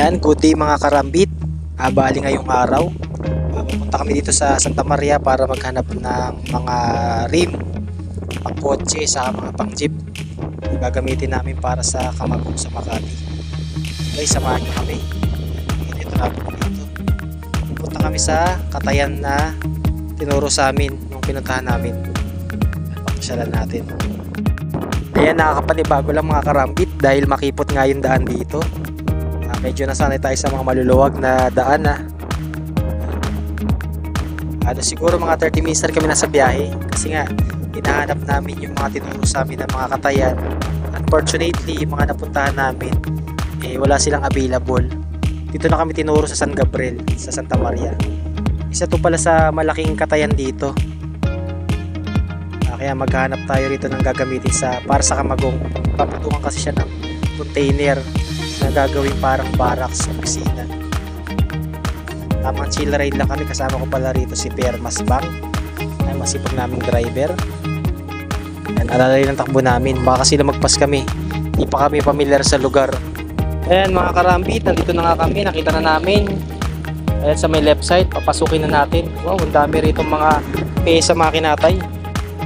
Ayan, good day mga karambit. Bali ngayong araw, pupunta kami dito sa Santa Maria para maghanap ng mga rim, pang kotse sa mga pang jeep. Gagamitin namin para sa Camagong sa Makati. Guys, samahan nyo kami. Dito na po dito. Pupunta kami sa Katayan na tinuro sa amin nung pinuntahan namin. Papasyalan natin. Ayan, nakakapanibago lang mga karambit dahil makipot nga yung daan dito. Medyo nasanay tayo sa mga maluluwag na daan siguro mga 30 minutes na kami nasa biyahe kasi nga hinahanap namin yung mga tinuro sa amin ng mga Katayan. Unfortunately, yung mga napuntahan namin wala silang available. Dito na kami tinuro sa San Gabriel sa Santa Maria. Isa to pala sa malaking Katayan dito. Kaya maghanap tayo rito ng gagamitin para sa Camagong. Papatungan kasi siya ng container na gagawin parang barracks sa opisina. Tamang chill ride lang kami, kasama ko pala rito si Per Masbang, ay masipag naming driver. Ayan, alalay ng takbo namin, baka kasi lumagpas kami, hindi pa kami familiar sa lugar. Ayan mga karambit, nandito na nga kami, nakita na namin. Ayan sa may left side, papasukin na natin. Wow, ang dami rito mga pesa mga kinatay.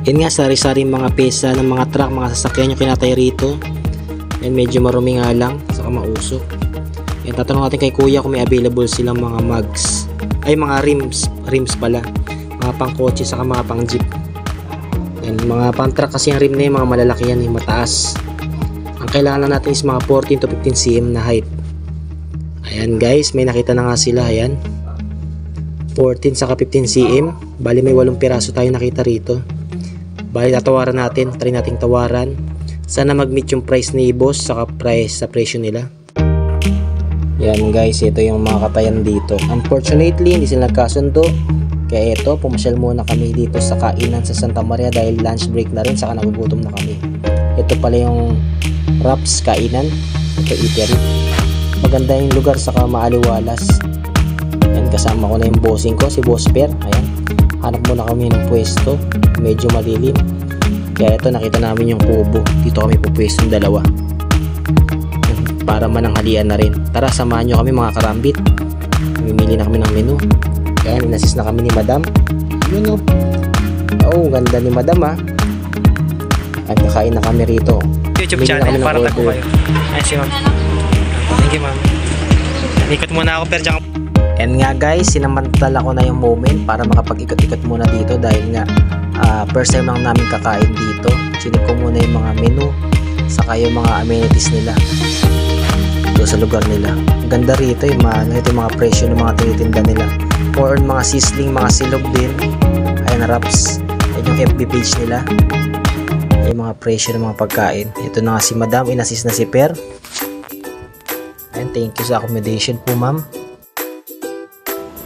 Yan nga, sari-sari mga pesa ng mga truck, mga sasakyan yung kinatay rito. Yan, medyo marumi nga lang, saka mausok. Yan, tatanong natin kay kuya kung may available silang mga mugs, ay mga rims pala, mga pang kotse saka mga pang jeep. Yan, mga pang truck kasi yung rim na yung mga malalaki yan, yung mataas. Ang kailangan natin is mga 14 to 15 cm na height. Ayan guys, may nakita na nga sila. Ayan, 14 saka 15 cm, bali may 8 piraso tayo nakita rito. Bali tatawaran natin, try nating tawaran. Sana mag-meet yung price ni boss saka price sa presyo nila. Yan guys, ito yung mga Katayan dito. Unfortunately, hindi sila nagkasundo. Kaya ito, pumasyal muna kami dito sa kainan sa Santa Maria dahil lunch break na rin, saka nagugutom na kami. Ito pala yung Raps kainan. Ito eatery. Maganda yung lugar, saka maaliwalas. Yan, kasama ko na yung bossing ko, si Boss Per. Ayan, hanap muna kami ng pwesto. Medyo madilim. Kaya ito, nakita namin yung kubo. Dito kami pupwesto yung dalawa para mananghalian na rin. Tara, samahan nyo kami mga karambit. Mimili na kami ng menu. Kaya inassist na kami ni Madam. Yun o. Oh, ganda ni Madam At nakain na kami rito. YouTube channel para tago kayo. Ay si Ma'am. Thank you Ma'am. Ikot muna ako pero dyan. And nga guys, sinamantala ko na yung moment para makapag-ikot-ikot muna dito dahil nga first time lang namin kakain dito. Chinik ko muna yung mga menu saka yung mga amenities nila dito sa lugar nila. Ang ganda rito yung mga presyo ng mga tinitinda nila. Or mga sizzling, mga silog din. Ayan, Raps. Ayan yung FB page nila. Yung mga presyo ng mga pagkain. Ito na nga si Madam, inassist na si Per. Ayan, thank you sa accommodation po ma'am.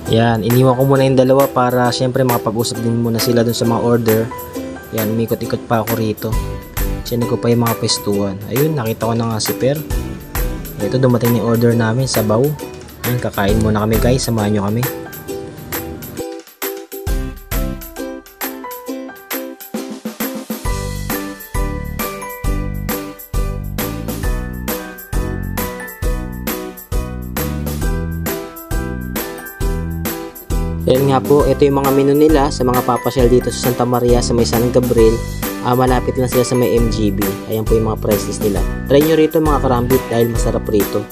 Yan, iniwan ko muna yung dalawa para syempre makapag-usap din muna sila dun sa mga order. Yan, umikot-ikot pa ako rito. Sinig ko pa yung mga pwestuhan. Ayun, nakita ko na nga si Per. Ito, dumating yung order namin, sabaw. Ayun, kakain muna kami guys, samahan nyo kami. Yan nga po, ito yung mga menu nila sa mga papasyal dito sa Santa Maria sa may San Gabriel. Malapit lang sila sa may MGB. Ayan po yung mga prices nila. Try nyo rito mga karambit dahil masarap rito.